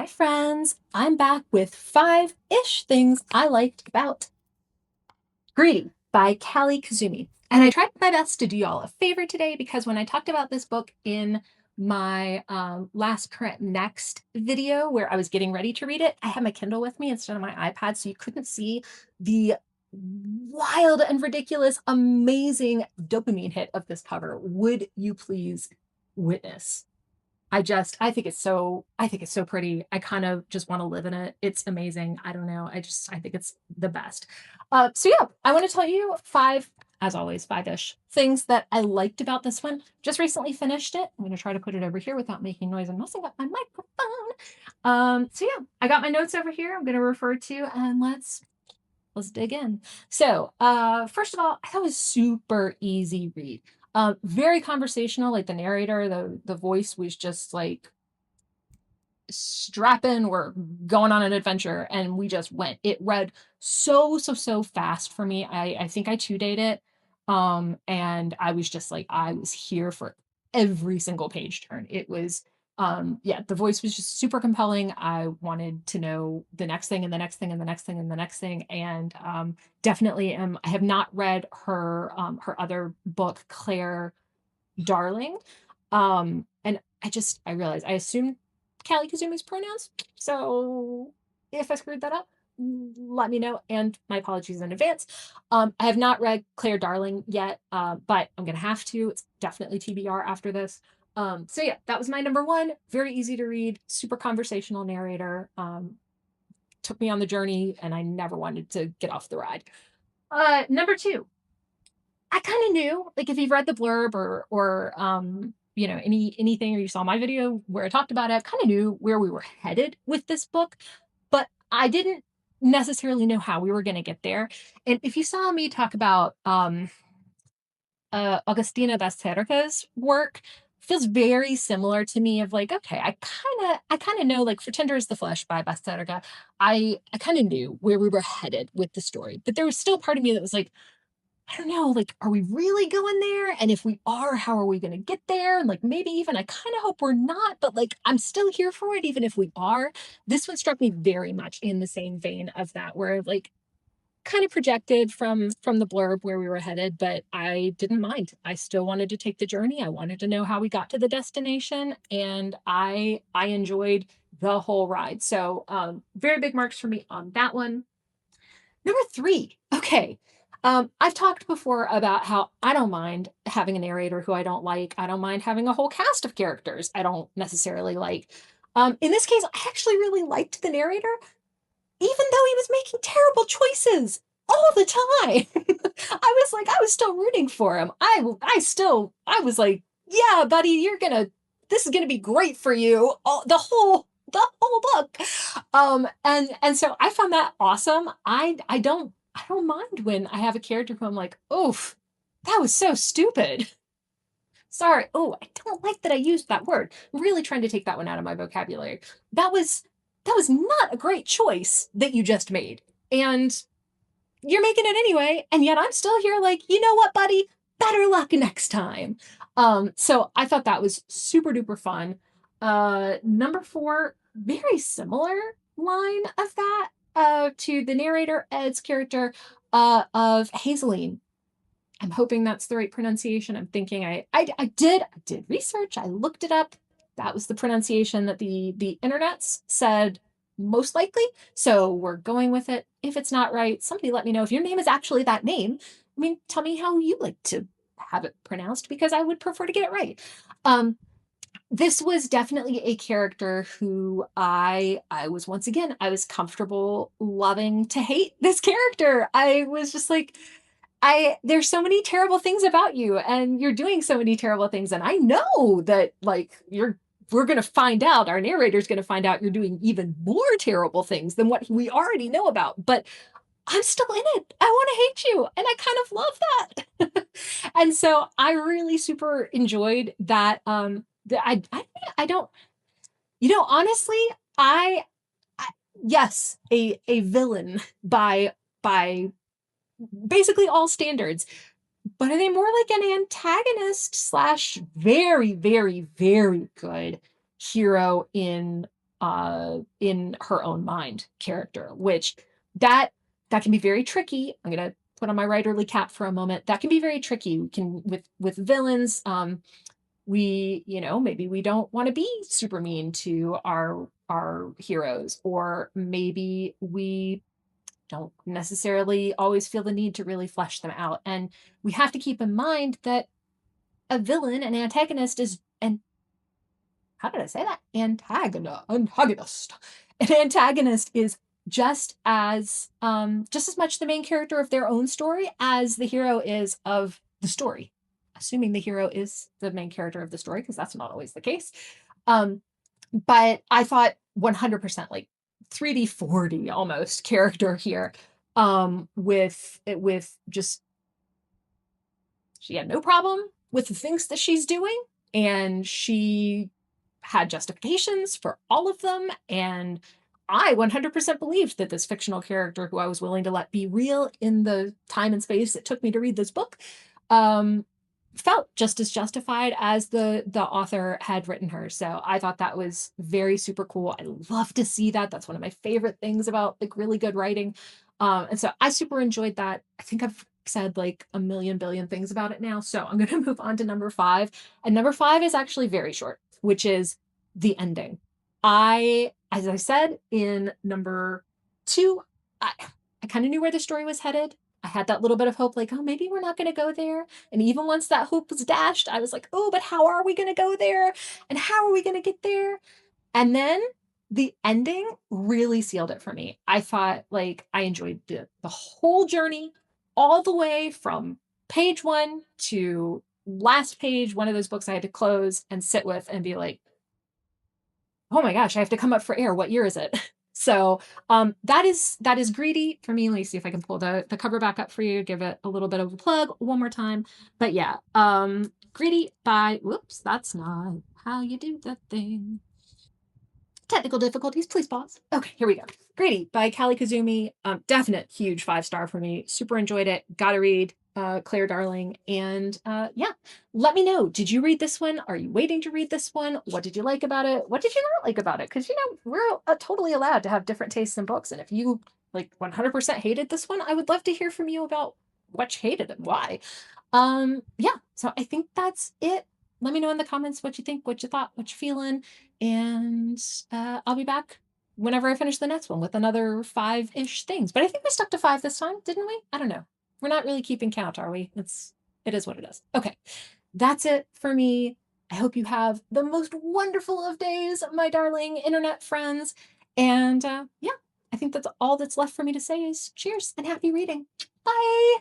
Hi friends, I'm back with 5-ish things I liked about Greedy by Callie Kazumi. And I tried my best to do y'all a favor today because when I talked about this book in my last current next video where I was getting ready to read it, I had my Kindle with me instead of my iPad, so you couldn't see the wild and ridiculous, amazing dopamine hit of this cover. Would you please witness? I think it's so pretty. I kind of just want to live in it. It's amazing. I don't know. I think it's the best. So yeah, I want to tell you five, as always, 5-ish things that I liked about this one. Just recently finished it. I'm going to try to put it over here without making noise and messing up my microphone. So yeah, I got my notes over here. I'm going to refer to, and let's dig in. So, first of all, I thought it was super easy read. Very conversational, like the narrator, the voice was just like strap in, we're going on an adventure, and we just went. It read so fast for me. I think I two-dayed it. And I was just like, I was here for every single page turn. It was yeah, the voice was just super compelling. I wanted to know the next thing and the next thing and the next thing and the next thing. And definitely am I have not read her other book, Claire Darling. And I realized I assumed Callie Kazumi's pronouns. So if I screwed that up, let me know. And my apologies in advance. I have not read Claire Darling yet, but I'm gonna have to. It's definitely TBR after this. So yeah, that was my number one. Very easy to read, super conversational narrator. Took me on the journey, and I never wanted to get off the ride. Number two, I kind of knew, like if you've read the blurb or you know, anything, or you saw my video where I talked about it, I kind of knew where we were headed with this book, but I didn't necessarily know how we were going to get there. And if you saw me talk about Augustina Basterrica's work, feels very similar to me of like, okay, I kind of know, like for Tender is the Flesh by Basterrica, I kind of knew where we were headed with the story, but there was still part of me that was like, I don't know, like, are we really going there? And if we are, how are we going to get there? And like, maybe even I kind of hope we're not, but like, I'm still here for it, even if we are. This one struck me very much in the same vein of that, where like kind of projected from the blurb where we were headed, but I didn't mind. I still wanted to take the journey. I wanted to know how we got to the destination, and I enjoyed the whole ride. So very big marks for me on that one. Number three, okay. I've talked before about how I don't mind having a narrator who I don't like. I don't mind having a whole cast of characters I don't necessarily like. In this case, I actually really liked the narrator, even though he was making terrible choices all the time. I was still rooting for him. I was like, yeah, buddy, this is gonna be great for you. The whole book. And so I found that awesome. I don't mind when I have a character who I'm like, oof, that was so stupid. Sorry. Oh, I don't like that I used that word. I'm really trying to take that one out of my vocabulary. That was not a great choice that you just made. And you're making it anyway, and yet I'm still here like, you know what, buddy? Better luck next time. So I thought that was super duper fun. Number four, very similar line of that to the narrator Ed's character of Hazeline. I'm hoping that's the right pronunciation. I'm thinking I did research. I looked it up. That was the pronunciation that the internets said most likely. So we're going with it. If it's not right, somebody let me know. If your name is actually that name, I mean, tell me how you like to have it pronounced, because I would prefer to get it right. This was definitely a character who I was, once again, I was comfortable loving to hate this character. I was just like, there's so many terrible things about you, and you're doing so many terrible things, and I know that like we're going to find out, our narrator's going to find out you're doing even more terrible things than what we already know about, but I'm still in it. I want to hate you, and I kind of love that. And so I really super enjoyed that. I don't, honestly, I yes, a villain by basically all standards, but are they more like an antagonist slash very, very, very good hero in in her own mind character, which that that can be very tricky. I'm gonna put on my writerly cap for a moment. That can be very tricky. We can with villains. We, maybe we don't want to be super mean to our heroes, or maybe we don't necessarily always feel the need to really flesh them out. And we have to keep in mind that a villain, an antagonist, is and how did I say that? Antagonist. An antagonist is just as much the main character of their own story as the hero is of the story. Assuming the hero is the main character of the story, because that's not always the case. Um, but I thought 100% like 3D 4D almost character here, with just she had no problem with the things that she's doing, and she had justifications for all of them. And I 100% believed that this fictional character, who I was willing to let be real in the time and space it took me to read this book, um, felt just as justified as the author had written her. So I thought that was very super cool. I love to see that. That's one of my favorite things about like really good writing. And so I super enjoyed that. I think I've said like a million billion things about it now. So I'm going to move on to number 5. And number 5 is actually very short, which is the ending. As I said in number 2, I kind of knew where the story was headed. I had that little bit of hope, like, oh, maybe we're not going to go there. And even once that hope was dashed, I was like, oh, but how are we going to go there? And how are we going to get there? And then the ending really sealed it for me. I thought, like, I enjoyed the whole journey, all the way from page 1 to last page, one of those books I had to close and sit with and be like, oh my gosh, I have to come up for air. What year is it? So that is greedy for me. Let me see if I can pull the cover back up for you, give it a little bit of a plug one more time. But yeah, greedy by whoops, that's not how you do the thing. Technical difficulties, please pause. Okay, here we go. Greedy by Callie Kazumi. Definite huge 5-star for me. Super enjoyed it. Gotta read. Claire Darling. And yeah, let me know. Did you read this one? Are you waiting to read this one? What did you like about it? What did you not like about it? Because we're totally allowed to have different tastes in books. And if you like 100% hated this one, I would love to hear from you about what you hated and why. Yeah, so I think that's it. Let me know in the comments what you think, what you thought, what you're feeling, and I'll be back whenever I finish the next one with another 5-ish things. But I think we stuck to 5 this time, didn't we? I don't know. We're not really keeping count, are we? It is what it is. Okay, that's it for me. I hope you have the most wonderful of days, my darling internet friends. And yeah, I think that's all that's left for me to say is cheers and happy reading. Bye.